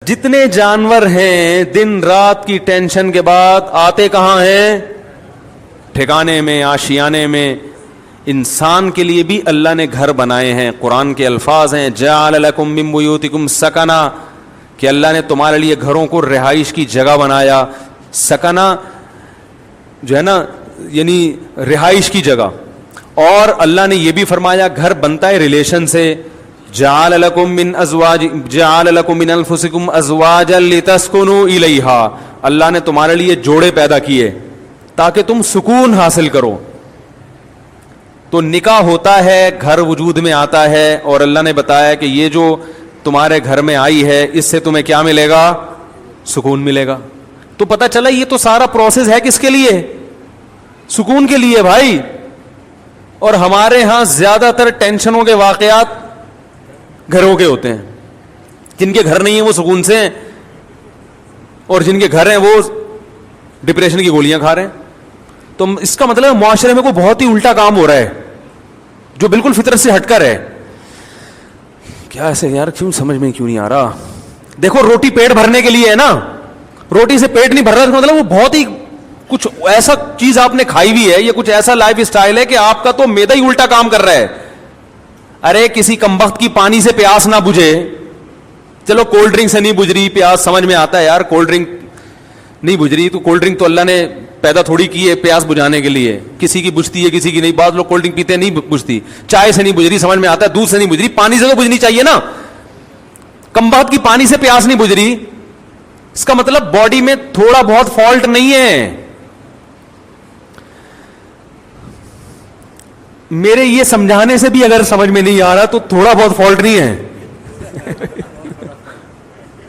جتنے جانور ہیں دن رات کی ٹینشن کے بعد آتے کہاں ہیں؟ ٹھکانے میں، آشیانے میں. انسان کے لیے بھی اللہ نے گھر بنائے ہیں. قرآن کے الفاظ ہیں جعل لکم من بیوتکم سکنا، کہ اللہ نے تمہارے لیے گھروں کو رہائش کی جگہ بنایا. سکنا جو ہے نا یعنی رہائش کی جگہ. اور اللہ نے یہ بھی فرمایا گھر بنتا ہے ریلیشن سے. جعل لکم من انفسکم ازواجا لتسکنوا الیہا، اللہ نے تمہارے لیے جوڑے پیدا کیے تاکہ تم سکون حاصل کرو. تو نکاح ہوتا ہے، گھر وجود میں آتا ہے، اور اللہ نے بتایا کہ یہ جو تمہارے گھر میں آئی ہے اس سے تمہیں کیا ملے گا؟ سکون ملے گا. تو پتہ چلا یہ تو سارا پروسیس ہے کس کے لیے؟ سکون کے لیے بھائی. اور ہمارے ہاں زیادہ تر ٹینشنوں کے واقعات گھروں کے ہوتے ہیں. جن کے گھر نہیں ہیں وہ سکون سے ہیں، اور جن کے گھر ہیں وہ ڈپریشن کی گولیاں کھا رہے ہیں. تو اس کا مطلب معاشرے میں کوئی بہت ہی الٹا کام ہو رہا ہے جو بالکل فطرت سے ہٹ کر ہے. کیا ایسے یار کیوں سمجھ میں کیوں نہیں آ رہا؟ دیکھو روٹی پیٹ بھرنے کے لیے ہے نا، روٹی سے پیٹ نہیں بھر رہا، مطلب وہ بہت ہی کچھ ایسا چیز آپ نے کھائی ہوئی ہے، یہ کچھ ایسا لائف اسٹائل ہے کہ آپ کا تو معدہ ہی الٹا کام کر رہا ہے. ارے کسی کمبخت کی پانی سے پیاس نہ بجھے، چلو کولڈ ڈرنک سے نہیں بجھ رہی پیاس، سمجھ میں آتا ہے یار کولڈ ڈرنک نہیں بجھ رہی، تو کولڈ ڈرنک تو اللہ نے پیدا تھوڑی کی ہے پیاس بجھانے کے لیے. کسی کی بجھتی ہے کسی کی نہیں. بعض لوگ کولڈ ڈرنک پیتے ہیں نہیں بجھتی. چائے سے نہیں بجھ رہی سمجھ میں آتا ہے، دودھ سے نہیں بجھ رہی، پانی سے تو بجھنی چاہیے نا. کمبخت کی پانی سے پیاس نہیں بجھ رہی، اس کا مطلب باڈی میں تھوڑا بہت فالٹ نہیں ہے. میرے یہ سمجھانے سے بھی اگر سمجھ میں نہیں آ رہا تو تھوڑا بہت فالٹ نہیں ہے.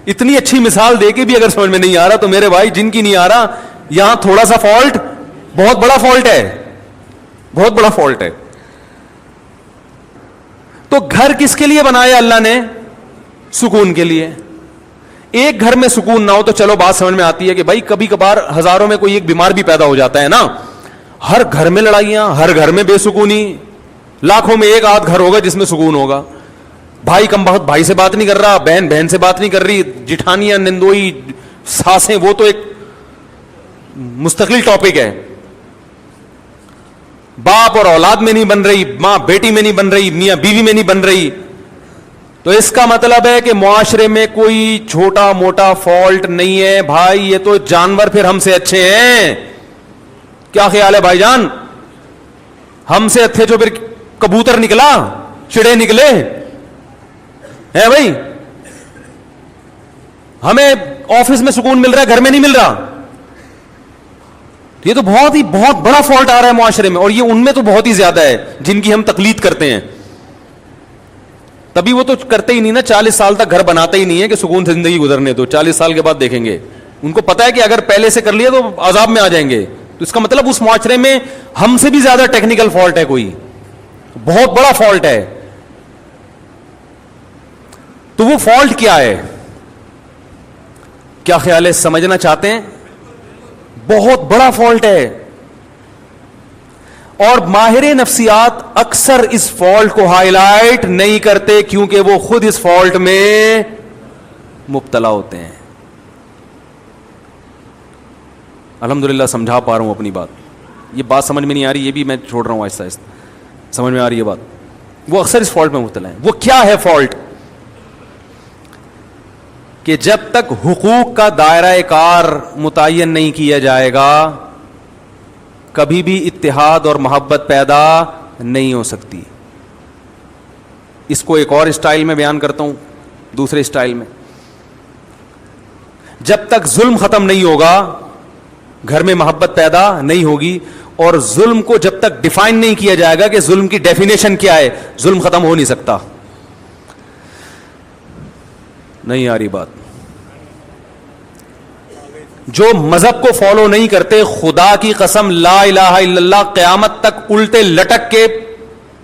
اتنی اچھی مثال دے کے بھی اگر سمجھ میں نہیں آ رہا تو میرے بھائی جن کی نہیں آ رہا، یہاں تھوڑا سا فالٹ بہت بڑا فالٹ ہے، بہت بڑا فالٹ ہے. تو گھر کس کے لیے بنایا اللہ نے؟ سکون کے لیے. ایک گھر میں سکون نہ ہو تو چلو بات سمجھ میں آتی ہے کہ بھائی کبھی کبھار ہزاروں میں کوئی ایک بیمار بھی پیدا ہو جاتا ہے نا. ہر گھر میں لڑائیاں، ہر گھر میں بے سکونی، لاکھوں میں ایک آدھ گھر ہوگا جس میں سکون ہوگا. بھائی کم بخت بھائی سے بات نہیں کر رہا، بہن بہن سے بات نہیں کر رہی، جٹھانیاں نندوئی ساسیں، وہ تو ایک مستقل ٹاپک ہے. باپ اور اولاد میں نہیں بن رہی، ماں بیٹی میں نہیں بن رہی، میاں بیوی میں نہیں بن رہی. تو اس کا مطلب ہے کہ معاشرے میں کوئی چھوٹا موٹا فالٹ نہیں ہے بھائی. یہ تو جانور پھر ہم سے اچھے ہیں. کیا خیال ہے بھائی جان؟ ہم سے اچھے جو پھر کبوتر نکلا، چڑے نکلے ہیں بھائی. ہمیں آفس میں سکون مل رہا ہے، گھر میں نہیں مل رہا. یہ تو بہت بڑا فالٹ آ رہا ہے معاشرے میں، اور یہ ان میں تو بہت ہی زیادہ ہے جن کی ہم تقلید کرتے ہیں. تبھی وہ تو کرتے ہی نہیں نا، 40 سال تک گھر بناتے ہی نہیں ہے کہ سکون سے زندگی گزرنے دو، 40 سال کے بعد دیکھیں گے. ان کو پتا ہے کہ اگر پہلے سے کر لیا تو عذاب میں آ جائیں گے. تو اس کا مطلب اس معاشرے میں ہم سے بھی زیادہ ٹیکنیکل فالٹ ہے، کوئی بہت بڑا فالٹ ہے. تو وہ فالٹ کیا ہے؟ کیا خیال ہے؟ سمجھنا چاہتے ہیں؟ بہت بڑا فالٹ ہے. اور ماہر نفسیات اکثر اس فالٹ کو ہائی لائٹ نہیں کرتے کیونکہ وہ خود اس فالٹ میں مبتلا ہوتے ہیں. الحمدللہ سمجھا پا رہا ہوں اپنی بات. یہ بات سمجھ میں نہیں آ رہی، یہ بھی میں چھوڑ رہا ہوں آہستہ آہستہ. سمجھ میں آ رہی ہے بات؟ وہ اکثر اس فالٹ میں مبتلا ہیں. وہ کیا ہے فالٹ؟ کہ جب تک حقوق کا دائرہ کار متعین نہیں کیا جائے گا کبھی بھی اتحاد اور محبت پیدا نہیں ہو سکتی. اس کو ایک اور اسٹائل میں بیان کرتا ہوں، دوسرے اسٹائل میں. جب تک ظلم ختم نہیں ہوگا گھر میں محبت پیدا نہیں ہوگی. اور ظلم کو جب تک ڈیفائن نہیں کیا جائے گا کہ ظلم کی ڈیفینیشن کیا ہے، ظلم ختم ہو نہیں سکتا. نہیں آ رہی بات؟ جو مذہب کو فالو نہیں کرتے، خدا کی قسم لا الہ الا اللہ قیامت تک الٹے لٹک کے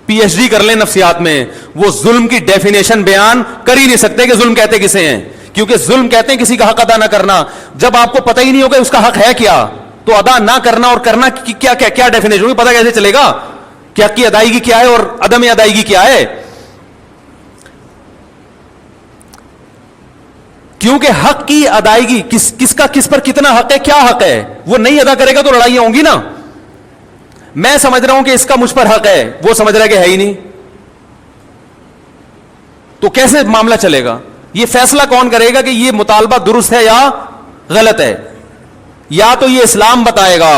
پی ایچ ڈی کر لیں نفسیات میں، وہ ظلم کی ڈیفینیشن بیان کر ہی نہیں سکتے کہ ظلم کہتے کسے ہیں. کیونکہ ظلم کہتے ہیں کسی کا حق ادا نہ کرنا. جب آپ کو پتہ ہی نہیں ہوگا اس کا حق ہے کیا، تو ادا نہ کرنا اور کرنا کیا ڈیفینیشن ہوگی؟ پتہ کیسے چلے گا کہ حق کی ادائیگی کیا ہے اور عدم ادائیگی کیا ہے؟ کیونکہ حق کی ادائیگی کس کا کس پر کتنا حق ہے, کیا حق ہے, وہ نہیں ادا کرے گا تو لڑائیاں ہوں گی نا. میں سمجھ رہا ہوں کہ اس کا مجھ پر حق ہے, وہ سمجھ رہا ہے کہ ہے ہی نہیں, تو کیسے معاملہ چلے گا؟ یہ فیصلہ کون کرے گا کہ یہ مطالبہ درست ہے یا غلط ہے؟ یا تو یہ اسلام بتائے گا.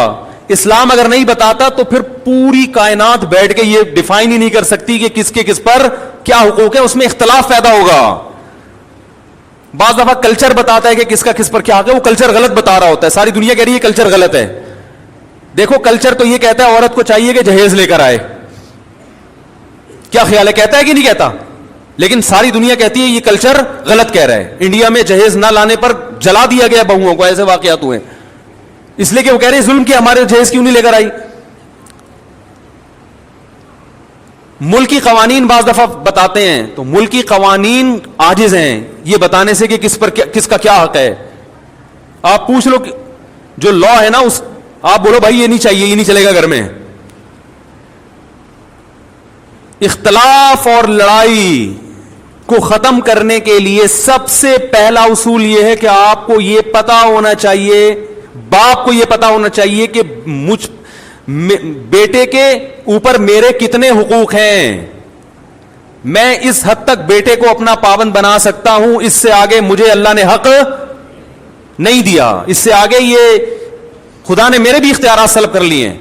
اسلام اگر نہیں بتاتا تو پھر پوری کائنات بیٹھ کے یہ ڈیفائن ہی نہیں کر سکتی کہ کس کے کس پر کیا حقوق ہے, اس میں اختلاف پیدا ہوگا. بعض دفعہ کلچر بتاتا ہے کہ کس کا کس پر کیا حق ہے, وہ کلچر غلط بتا رہا ہوتا ہے, ساری دنیا کہہ رہی ہے کلچر غلط ہے. دیکھو کلچر تو یہ کہتا ہے عورت کو چاہیے کہ جہیز لے کر آئے, کیا خیال ہے, کہتا ہے کہ نہیں کہتا؟ لیکن ساری دنیا کہتی ہے یہ کلچر غلط کہہ رہا ہے. انڈیا میں جہیز نہ لانے پر جلا دیا گیا بہوؤں کو, ایسے واقعات ہوئے, اس لیے کہ وہ کہہ رہے ظلم کیا, ہمارے جہیز کیوں نہیں لے کر آئی. ملکی قوانین بعض دفعہ بتاتے ہیں تو ملکی قوانین عاجز ہیں یہ بتانے سے کہ کس کا کیا حق ہے. آپ پوچھ لو جو لا ہے نا, اس آپ بولو بھائی یہ نہیں چاہیے, یہ نہیں چلے گا گھر میں. اختلاف اور لڑائی کو ختم کرنے کے لیے سب سے پہلا اصول یہ ہے کہ آپ کو یہ پتا ہونا چاہیے, باپ کو یہ پتا ہونا چاہیے کہ بیٹے کے اوپر میرے کتنے حقوق ہیں. میں اس حد تک بیٹے کو اپنا پابند بنا سکتا ہوں, اس سے آگے مجھے اللہ نے حق نہیں دیا, اس سے آگے یہ خدا نے میرے بھی اختیارات سلب کر لیے ہیں.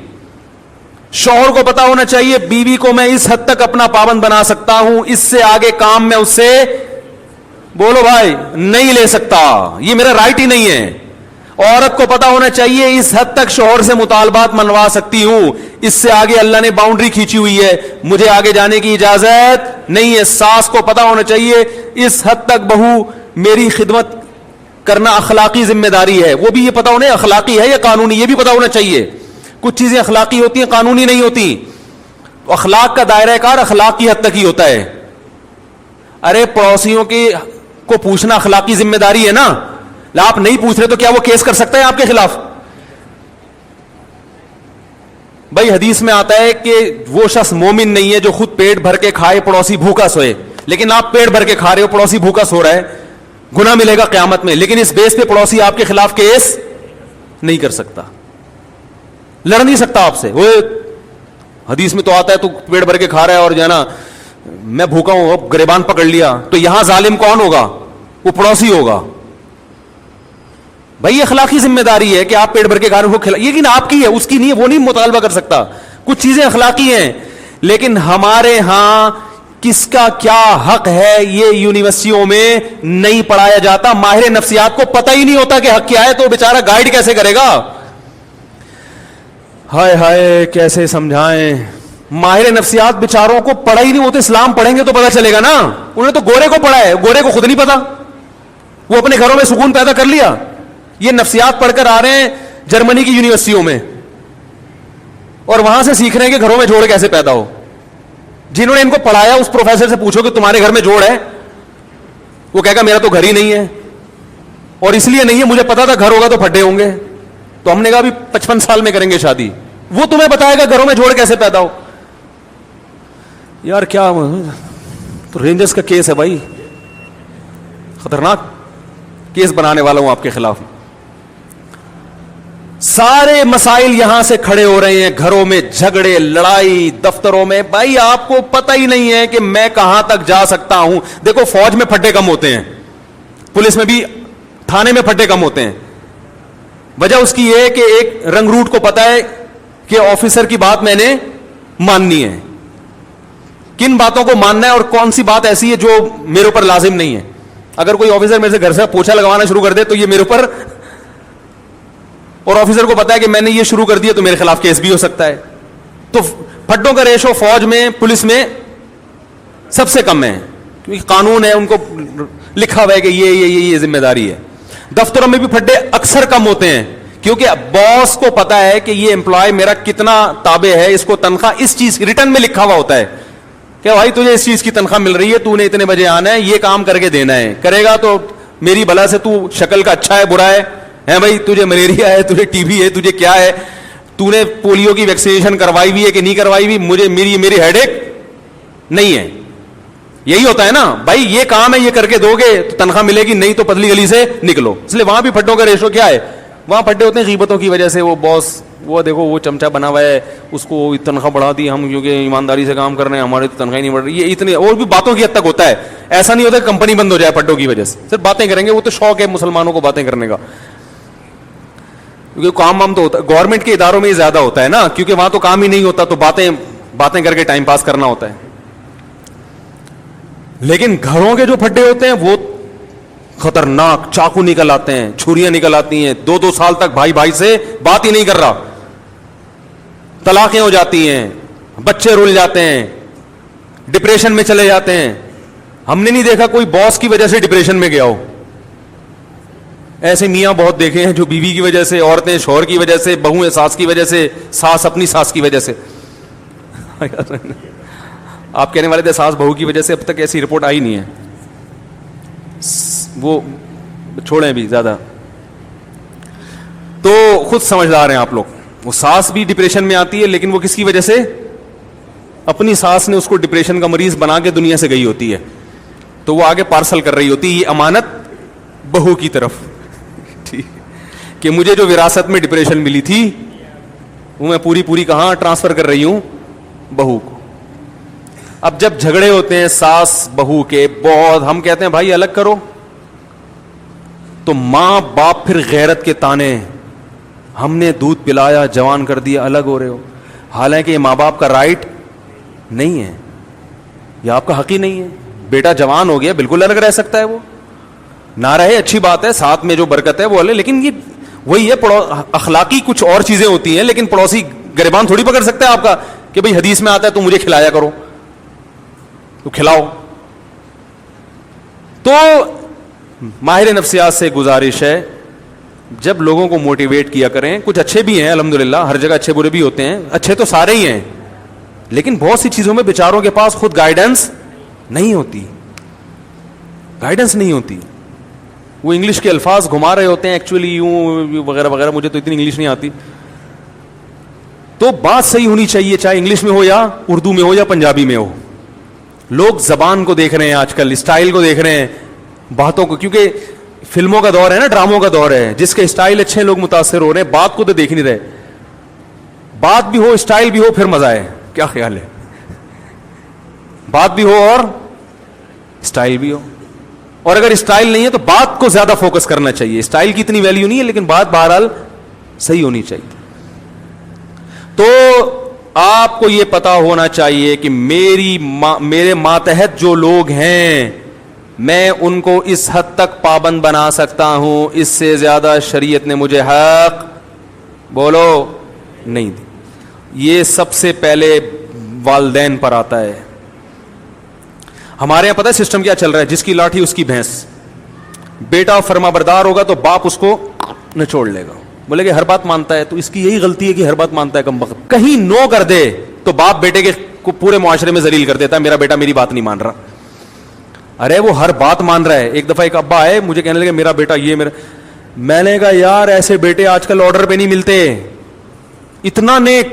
شوہر کو پتا ہونا چاہیے بیوی کو میں اس حد تک اپنا پابند بنا سکتا ہوں, اس سے آگے کام میں اس سے بولو بھائی نہیں لے سکتا, یہ میرا رائٹ ہی نہیں ہے. عورت کو پتا ہونا چاہیے اس حد تک شوہر سے مطالبات منوا سکتی ہوں, اس سے آگے اللہ نے باؤنڈری کھینچی ہوئی ہے, مجھے آگے جانے کی اجازت نہیں ہے. ساس کو پتا ہونا چاہیے اس حد تک بہو میری خدمت کرنا اخلاقی ذمہ داری ہے, وہ بھی یہ پتا ہونا اخلاقی ہے یا قانونی, یہ بھی پتا ہونا چاہیے. کچھ چیزیں اخلاقی ہوتی ہیں, قانونی نہیں ہوتی. اخلاق کا دائرہ کار اخلاق کی حد تک ہی ہوتا ہے. ارے پڑوسیوں کو پوچھنا اخلاقی ذمہ داری ہے نا, آپ نہیں پوچھ رہے تو کیا وہ کیس کر سکتا ہے آپ کے خلاف؟ بھائی حدیث میں آتا ہے کہ وہ شخص مومن نہیں ہے جو خود پیٹ بھر کے کھائے پڑوسی بھوکا سوئے. لیکن آپ پیٹ بھر کے کھا رہے ہو, پڑوسی بھوکا سو رہا ہے, گناہ ملے گا قیامت میں, لیکن اس بیس پہ پڑوسی آپ کے خلاف کیس نہیں کر سکتا, لڑ نہیں سکتا آپ سے. وہ حدیث میں تو آتا ہے تو پیٹ بھر کے کھا رہا ہے اور جو ہے نا میں بھوکا ہوں, اب گریبان پکڑ لیا, تو یہاں ظالم کون ہوگا؟ وہ پڑوسی ہوگا. بھائی اخلاقی ذمہ داری ہے کہ آپ پیٹ بھر کے کھا رہے ہو, لیکن آپ کی ہے, اس کی نہیں ہے, وہ نہیں مطالبہ کر سکتا. کچھ چیزیں اخلاقی ہیں, لیکن ہمارے ہاں کس کا کیا حق ہے یہ یونیورسٹیوں میں نہیں پڑھایا جاتا. ماہر نفسیات کو پتہ ہی نہیں ہوتا کہ حق کیا ہے, تو بیچارہ گائیڈ کیسے کرے گا؟ ہائے ہائے کیسے سمجھائیں. ماہر نفسیات بیچاروں کو پڑھا ہی نہیں ہوتا. اسلام پڑھیں گے تو پتہ چلے گا نا. انہوں نے تو گورے کو پڑھا ہے, گورے کو خود نہیں پتا, وہ اپنے گھروں میں سکون پیدا کر لیا. یہ نفسیات پڑھ کر آ رہے ہیں جرمنی کی یونیورسٹیوں میں, اور وہاں سے سیکھ رہے ہیں کہ گھروں میں جوڑ کیسے پیدا ہو. جنہوں نے ان کو پڑھایا اس پروفیسر سے پوچھو کہ تمہارے گھر میں جوڑ ہے, وہ کہے گا میرا تو گھر ہی نہیں ہے, اور اس لیے نہیں ہے مجھے پتا تھا گھر ہوگا تو پھڈے ہوں گے. تو ہم نے کہا بھی 55 سال میں کریں گے شادی, وہ تمہیں بتائے گا گھروں میں جوڑ کیسے پیدا ہو. یار کیا تو رینجرز کا کیس ہے بھائی, خطرناک کیس بنانے والا ہوں آپ کے خلاف. سارے مسائل یہاں سے کھڑے ہو رہے ہیں, گھروں میں جھگڑے لڑائی, دفتروں میں. بھائی آپ کو پتہ ہی نہیں ہے کہ میں کہاں تک جا سکتا ہوں. دیکھو فوج میں پھڈے کم ہوتے ہیں, پولیس میں بھی, تھانے میں پھڈے کم ہوتے ہیں. وجہ اس کی یہ ہے کہ ایک رنگ روٹ کو پتا ہے کہ آفیسر کی بات میں نے ماننی ہے, کن باتوں کو ماننا ہے اور کون سی بات ایسی ہے جو میرے اوپر لازم نہیں ہے. اگر کوئی آفیسر میرے سے گھر سے پوچھا لگوانا شروع کر دے تو یہ میرے اوپر, اور آفیسر کو پتا ہے کہ میں نے یہ شروع کر دیا تو میرے خلاف کیس بھی ہو سکتا ہے. تو پھڈوں کا ریشو فوج میں پولیس میں سب سے کم ہے, کیونکہ قانون ہے, ان کو لکھا ہوا ہے کہ یہ ذمہ داری ہے. دفتروں میں بھی پھڈے اکثر کم ہوتے ہیں, کیونکہ باس کو پتا ہے کہ یہ امپلائی میرا کتنا تابع ہے, اس کو تنخواہ اس چیز ریٹرن میں لکھا ہوا ہوتا ہے کہ بھائی تجھے اس چیز کی تنخواہ مل رہی ہے, تو نے اتنے بجے آنا ہے, یہ کام کر کے دینا ہے, کرے گا تو میری بلا سے, تو شکل کا اچھا ہے برا ہے بھائی, تجھے ملیریا ہے, تجھے ٹی بی ہے, تجھے کیا ہے, تو نے پولیو کی ویکسینیشن کروائی ہوئی ہے کہ نہیں کروائی ہوئی, مجھے میری ہیڈ ایک نہیں ہے. یہی ہوتا ہے نا بھائی, یہ کام ہے, یہ کر کے دو گے تو تنخواہ ملے گی, نہیں تو پتلی گلی سے نکلو. اس لیے وہاں بھی پھڈوں کا ریشو کیا ہے, وہاں پھڈے ہوتے ہیں غیبتوں کی وجہ سے. وہ باس, وہ دیکھو وہ چمچا بنا ہوا ہے, اس کو تنخواہ بڑھا دی ہم کیونکہ ایمانداری سے کام کر رہے ہیں, ہماری تو تنخواہ نہیں بڑھ رہی. یہ اتنے اور بھی باتوں کی حد تک ہوتا ہے. ایسا نہیں ہوتا کہ کمپنی بند ہو جائے پھڈوں کی وجہ سے, صرف باتیں کریں گے. وہ تو شوق ہے مسلمانوں کو باتیں کرنے کا, کیونکہ کام وام تو ہوتا ہے گورنمنٹ کے اداروں میں ہی زیادہ ہوتا ہے نا, کیونکہ وہاں تو کام ہی نہیں ہوتا, تو باتیں کر کے ٹائم پاس کرنا ہوتا ہے. لیکن گھروں کے جو پھڈے ہوتے ہیں وہ خطرناک, چاقو نکل آتے ہیں, چھریاں نکل آتی ہیں, 2 سال تک بھائی بھائی سے بات ہی نہیں کر رہا, طلاقیں ہو جاتی ہیں, بچے رول جاتے ہیں, ڈپریشن میں چلے جاتے ہیں. ہم نے نہیں دیکھا کوئی باس کی وجہ سے ڈپریشن میں گیا ہو. ایسے میاں بہت دیکھے ہیں جو بیوی کی وجہ سے, عورتیں شوہر کی وجہ سے, بہویں ساس کی وجہ سے, ساس اپنی ساس کی وجہ سے. آپ کہنے والے تھے ساس بہو کی وجہ سے, اب تک ایسی رپورٹ آئی نہیں ہے, وہ چھوڑیں بھی زیادہ. تو خود سمجھدار ہیں آپ لوگ. وہ ساس بھی ڈپریشن میں آتی ہے, لیکن وہ کس کی وجہ سے, اپنی ساس نے اس کو ڈپریشن کا مریض بنا کے دنیا سے گئی ہوتی ہے, تو وہ آگے پارسل کر رہی ہوتی ہے یہ امانت بہو کی طرف, ٹھیک, کہ مجھے جو وراثت میں ڈپریشن ملی تھی وہ میں پوری کہاں ٹرانسفر کر رہی ہوں, بہو کو. اب جب جھگڑے ہوتے ہیں ساس بہو کے بہت, ہم کہتے ہیں بھائی الگ کرو, تو ماں باپ پھر غیرت کے تانے, ہم نے دودھ پلایا جوان کر دیا, الگ ہو رہے ہو. حالانکہ یہ ماں باپ کا رائٹ نہیں ہے, یہ آپ کا حق ہی نہیں ہے. بیٹا جوان ہو گیا, بالکل الگ رہ سکتا ہے, وہ نہ رہے اچھی بات ہے, ساتھ میں جو برکت ہے وہ الگ, لیکن یہ وہی ہے اخلاقی کچھ اور چیزیں ہوتی ہیں. لیکن پڑوسی گریبان تھوڑی پکڑ سکتا ہے آپ کا کہ بھئی حدیث میں آتا ہے تو مجھے کھلایا کرو, تو کھلاؤ. تو ماہر نفسیات سے گزارش ہے, جب لوگوں کو موٹیویٹ کیا کریں. کچھ اچھے بھی ہیں الحمدللہ, ہر جگہ اچھے برے بھی ہوتے ہیں, اچھے تو سارے ہی ہیں, لیکن بہت سی چیزوں میں بیچاروں کے پاس خود گائیڈنس نہیں ہوتی, گائیڈنس نہیں ہوتی. وہ انگلش کے الفاظ گھما رہے ہوتے ہیں ایکچولی یوں وغیرہ وغیرہ, مجھے تو اتنی انگلش نہیں آتی. تو بات صحیح ہونی چاہیے, چاہے انگلش میں ہو یا اردو میں ہو یا پنجابی میں ہو. لوگ زبان کو دیکھ رہے ہیں آج کل, اسٹائل کو دیکھ رہے ہیں, باتوں کو, کیونکہ فلموں کا دور ہے نا, ڈراموں کا دور ہے, جس کے اسٹائل اچھے لوگ متاثر ہو رہے ہیں, بات کو تو دیکھ نہیں رہے. بات بھی ہو اسٹائل بھی ہو پھر مزہ ہے. کیا خیال ہے, بات بھی ہو اور اسٹائل بھی ہو, اور اگر اسٹائل نہیں ہے تو بات کو زیادہ فوکس کرنا چاہیے. اسٹائل کی اتنی ویلیو نہیں ہے, لیکن بات بہرحال صحیح ہونی چاہیے. تو آپ کو یہ پتا ہونا چاہیے کہ میرے ماتحت جو لوگ ہیں, میں ان کو اس حد تک پابند بنا سکتا ہوں, اس سے زیادہ شریعت نے مجھے حق بولو نہیں دی. یہ سب سے پہلے والدین پر آتا ہے. ہمارے یہاں پتہ ہے سسٹم کیا چل رہا ہے, جس کی لاٹھی اس کی بھینس. بیٹا فرما بردار ہوگا تو باپ اس کو نچوڑ لے گا, بولے کہ ہر بات مانتا ہے, تو اس کی یہی غلطی ہے کہ ہر بات مانتا ہے کم وقت. کہیں نو کر دے تو باپ بیٹے کے کو پورے معاشرے میں ذلیل کر دیتا ہے, میرا بیٹا میری بات نہیں مان رہا. ارے وہ ہر بات مان رہا ہے. ایک دفعہ ایک ابا آئے مجھے کہنے لگے میرا بیٹا یہ میرا, میں نے کہا یار ایسے بیٹے آج کل آرڈر پہ نہیں ملتے, اتنا نیک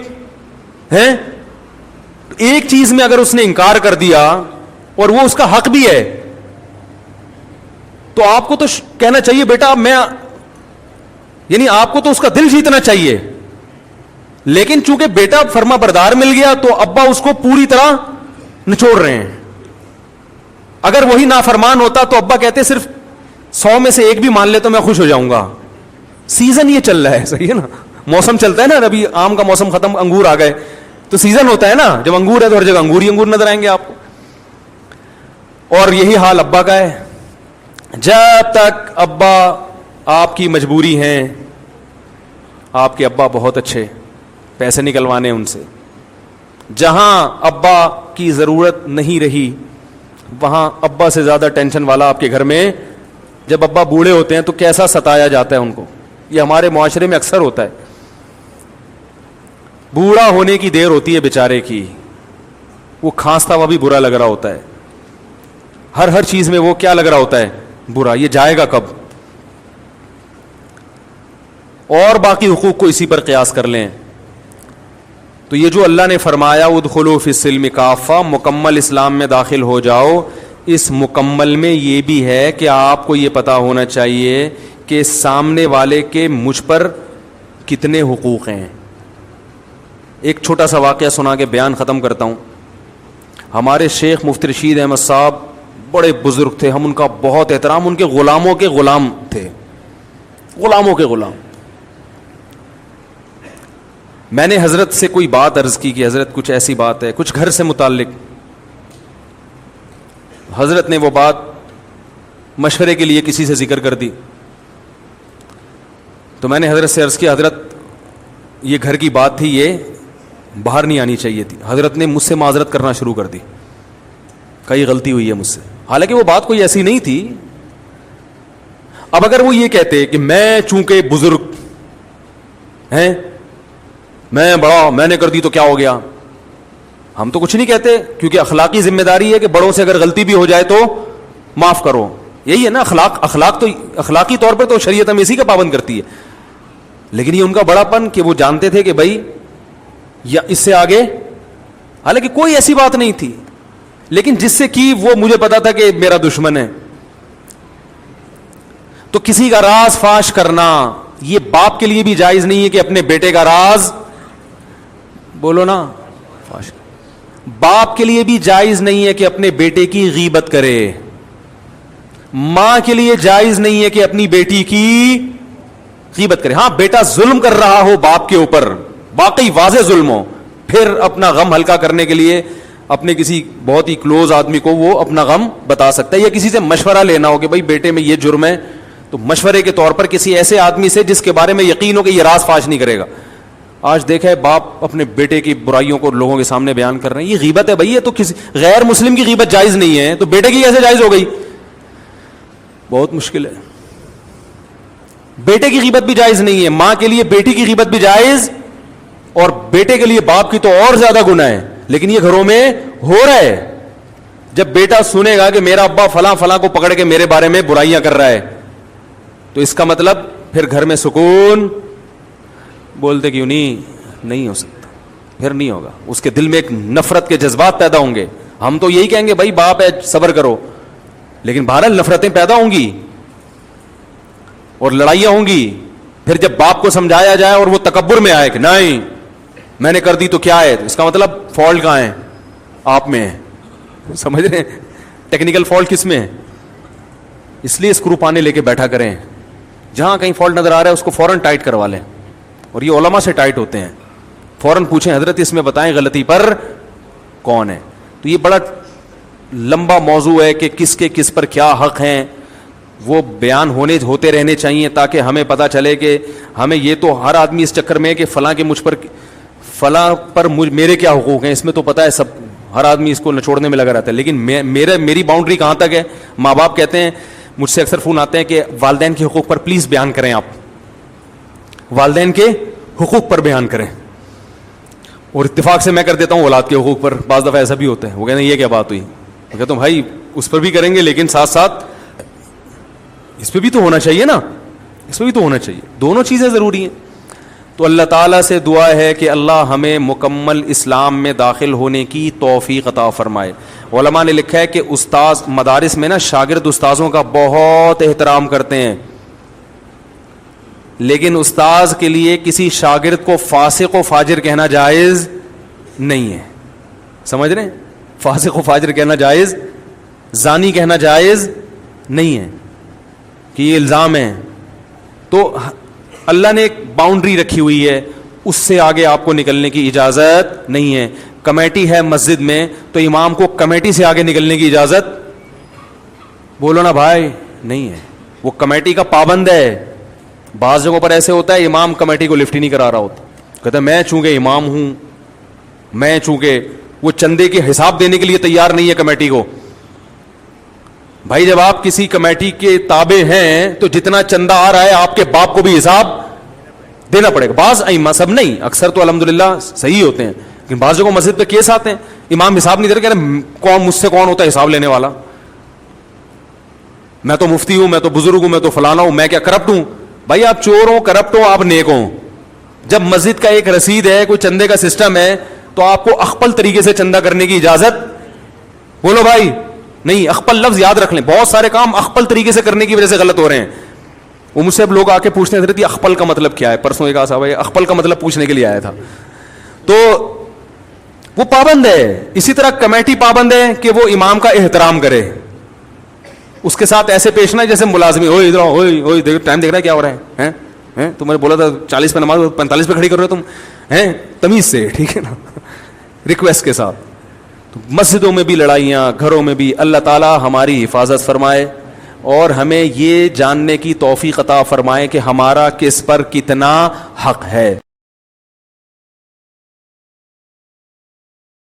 ہے. ایک چیز میں اگر اس نے انکار کر دیا اور وہ اس کا حق بھی ہے, تو آپ کو تو کہنا چاہیے بیٹا میں, یعنی آپ کو تو اس کا دل جیتنا چاہیے. لیکن چونکہ بیٹا فرما بردار مل گیا تو ابا اس کو پوری طرح نچوڑ رہے ہیں. اگر وہی نافرمان ہوتا تو ابا کہتے صرف 100 میں سے ایک بھی مان لے تو میں خوش ہو جاؤں گا. سیزن یہ چل رہا ہے, صحیح ہے نا, موسم چلتا ہے نا, ابھی آم کا موسم ختم, انگور آ گئے, تو سیزن ہوتا ہے نا, جب انگور ہے تو ہر جگہ انگور ہی انگور نظر آئیں گے آپ کو. اور یہی حال ابا کا ہے. جب تک ابا آپ کی مجبوری ہیں, آپ کے ابا بہت اچھے, پیسے نکلوانے ان سے, جہاں ابا کی ضرورت نہیں رہی وہاں ابا سے زیادہ ٹینشن والا آپ کے گھر میں. جب ابا بوڑھے ہوتے ہیں تو کیسا ستایا جاتا ہے ان کو, یہ ہمارے معاشرے میں اکثر ہوتا ہے. بوڑھا ہونے کی دیر ہوتی ہے بیچارے کی, وہ کھانستا ہوا بھی برا لگ رہا ہوتا ہے, ہر چیز میں وہ کیا لگ رہا ہوتا ہے, برا. یہ جائے گا کب؟ اور باقی حقوق کو اسی پر قیاس کر لیں. تو یہ جو اللہ نے فرمایا ادخلوا فی السلم کافہ, مکمل اسلام میں داخل ہو جاؤ, اس مکمل میں یہ بھی ہے کہ آپ کو یہ پتا ہونا چاہیے کہ سامنے والے کے مجھ پر کتنے حقوق ہیں. ایک چھوٹا سا واقعہ سنا کے بیان ختم کرتا ہوں. ہمارے شیخ مفتی رشید احمد صاحب بڑے بزرگ تھے, ہم ان کا بہت احترام, ان کے غلاموں کے غلام تھے, غلاموں کے غلام. میں نے حضرت سے کوئی بات عرض کی کہ حضرت کچھ ایسی بات ہے, کچھ گھر سے متعلق. حضرت نے وہ بات مشورے کے لیے کسی سے ذکر کر دی. تو میں نے حضرت سے عرض کیا, حضرت یہ گھر کی بات تھی, یہ باہر نہیں آنی چاہیے تھی. حضرت نے مجھ سے معذرت کرنا شروع کر دی, کئی غلطی ہوئی ہے مجھ سے, حالانکہ وہ بات کوئی ایسی نہیں تھی. اب اگر وہ یہ کہتے کہ میں چونکہ بزرگ ہیں, میں بڑا, میں نے کر دی تو کیا ہو گیا, ہم تو کچھ نہیں کہتے, کیونکہ اخلاقی ذمہ داری ہے کہ بڑوں سے اگر غلطی بھی ہو جائے تو معاف کرو. یہی ہے نا اخلاق تو اخلاقی طور پہ تو شریعت ہم اسی کا پابند کرتی ہے. لیکن یہ ان کا بڑا پن کہ وہ جانتے تھے کہ بھائی یا اس سے آگے, حالانکہ کوئی ایسی بات نہیں تھی, لیکن جس سے کی وہ مجھے پتا تھا کہ میرا دشمن ہے. تو کسی کا راز فاش کرنا یہ باپ کے لیے بھی جائز نہیں ہے کہ اپنے بیٹے کا راز, بولو نا, فاش. باپ کے لیے بھی جائز نہیں ہے کہ اپنے بیٹے کی غیبت کرے. ماں کے لیے جائز نہیں ہے کہ اپنی بیٹی کی غیبت کرے. ہاں بیٹا ظلم کر رہا ہو باپ کے اوپر, واقعی واضح ظلم ہو, پھر اپنا غم ہلکا کرنے کے لیے اپنے کسی بہت ہی کلوز آدمی کو وہ اپنا غم بتا سکتا ہے, یا کسی سے مشورہ لینا ہو کہ بھائی بیٹے میں یہ جرم ہے, تو مشورے کے طور پر کسی ایسے آدمی سے جس کے بارے میں یقین ہو کہ یہ راز فاش نہیں کرے گا. آج دیکھا ہے باپ اپنے بیٹے کی برائیوں کو لوگوں کے سامنے بیان کر رہے ہیں, یہ غیبت ہے بھائی. یہ تو کسی غیر مسلم کی غیبت جائز نہیں ہے, تو بیٹے کی کیسے جائز ہو گئی؟ بہت مشکل ہے. بیٹے کی غیبت بھی جائز نہیں ہے, ماں کے لیے بیٹی کی غیبت بھی جائز, اور بیٹے کے لیے باپ کی تو اور زیادہ گناہ ہے. لیکن یہ گھروں میں ہو رہا ہے. جب بیٹا سنے گا کہ میرا ابا فلاں فلاں کو پکڑ کے میرے بارے میں برائیاں کر رہا ہے, تو اس کا مطلب پھر گھر میں سکون, بولتے کیوں نہیں ہو سکتا, پھر نہیں ہوگا. اس کے دل میں ایک نفرت کے جذبات پیدا ہوں گے. ہم تو یہی کہیں گے بھائی باپ ہے صبر کرو, لیکن بہرحال نفرتیں پیدا ہوں گی اور لڑائیاں ہوں گی. پھر جب باپ کو سمجھایا جائے اور وہ تکبر میں آئے کہ نہیں میں نے کر دی تو کیا ہے, اس کا مطلب فالٹ کہاں ہے؟ آپ میں ہے. سمجھ رہے ہیں ٹیکنیکل فالٹ کس میں ہے؟ اس لیے اسکرو پانے لے کے بیٹھا کریں, جہاں کہیں فالٹ نظر آ رہا ہے اس کو فوراً ٹائٹ کروا لیں. اور یہ علماء سے ٹائٹ ہوتے ہیں, فوراً پوچھیں حضرت اس میں بتائیں غلطی پر کون ہے. تو یہ بڑا لمبا موضوع ہے کہ کس کے کس پر کیا حق ہیں, وہ بیان ہوتے رہنے چاہیے تاکہ ہمیں پتہ چلے کہ ہمیں یہ تو ہر آدمی اس چکر میں ہے کہ فلاں کے مجھ پر فلاں پر میرے کیا حقوق ہیں, اس میں تو پتہ ہے سب, ہر آدمی اس کو نچوڑنے میں لگا رہتا ہے. لیکن میری باؤنڈری کہاں تک ہے؟ ماں باپ کہتے ہیں, مجھ سے اکثر فون آتے ہیں کہ والدین کے حقوق پر پلیز بیان کریں, آپ والدین کے حقوق پر بیان کریں. اور اتفاق سے میں کر دیتا ہوں اولاد کے حقوق پر. بعض دفعہ ایسا بھی ہوتا ہے, وہ کہتے ہیں یہ کیا بات ہوئی, میں کہتا ہوں بھائی اس پر بھی کریں گے لیکن ساتھ ساتھ اس پہ بھی تو ہونا چاہیے نا, اس پہ بھی تو ہونا چاہیے, دونوں چیزیں ضروری ہیں. تو اللہ تعالیٰ سے دعا ہے کہ اللہ ہمیں مکمل اسلام میں داخل ہونے کی توفیق عطا فرمائے. علماء نے لکھا ہے کہ استاذ مدارس میں نا شاگرد استاذوں کا بہت احترام کرتے ہیں, لیکن استاذ کے لیے کسی شاگرد کو فاسق و فاجر کہنا جائز نہیں ہے. سمجھ رہے ہیں, فاسق و فاجر کہنا جائز, زانی کہنا جائز نہیں ہے کہ یہ الزام ہے. تو اللہ نے ایک باؤنڈری رکھی ہوئی ہے, اس سے آگے آپ کو نکلنے کی اجازت نہیں ہے. کمیٹی ہے مسجد میں تو امام کو کمیٹی سے آگے نکلنے کی اجازت, بولو نا بھائی, نہیں ہے. وہ کمیٹی کا پابند ہے. بعض جگہوں پر ایسے ہوتا ہے امام کمیٹی کو لفٹ ہی نہیں کرا رہا ہوتا, کہتا ہے میں چونکہ امام ہوں, میں چونکہ, وہ چندے کے حساب دینے کے لیے تیار نہیں ہے کمیٹی کو. بھائی جب آپ کسی کمیٹی کے تابع ہیں تو جتنا چندہ آ رہا ہے آپ کے باپ کو بھی حساب دینا پڑے گا. بعض ائمہ, سب نہیں, اکثر تو الحمدللہ صحیح ہوتے ہیں, لیکن بعض جگہوں مسجد پہ کیس آتے ہیں امام حساب نہیں دے رہے, کہہ رہے کون مجھ سے کون ہوتا ہے حساب لینے والا, میں تو مفتی ہوں, میں تو بزرگ ہوں, میں تو فلانا ہوں, میں کیا کرپٹ ہوں؟ بھائی آپ چور ہوں, کرپٹ ہوں, آپ نیک ہوں. جب مسجد کا ایک رسید ہے, کوئی چندے کا سسٹم ہے, تو آپ کو اخپل طریقے سے چندہ کرنے کی اجازت, بولو بھائی, نہیں, اخپل لفظ یاد رکھ لیں, بہت سارے کام اخپل طریقے سے کرنے کی وجہ سے غلط ہو رہے ہیں. وہ مجھ سے اب لوگ آ کے پوچھنے حضرت یہ اخپل کا مطلب کیا ہے, پرسوں ایک صاحب اخپل کا مطلب پوچھنے کے لیے آیا تھا. تو وہ پابند ہے. اسی طرح کمیٹی پابند ہے کہ وہ امام کا احترام کرے, اس کے ساتھ ایسے پیش نہ جیسے ملازمی, ہوئے ادھر ہوئے ٹائم دیکھ رہا ہے کیا ہو رہا ہے, تم نے بولا تھا 40 پہ نماز 45 پہ کھڑی کر رہے ہو تم, تمیز سے, ٹھیک ہے نا, ریکویسٹ کے ساتھ. مسجدوں میں بھی لڑائیاں, گھروں میں بھی. اللہ تعالی ہماری حفاظت فرمائے اور ہمیں یہ جاننے کی توفیق عطا فرمائے کہ ہمارا کس پر کتنا حق ہے.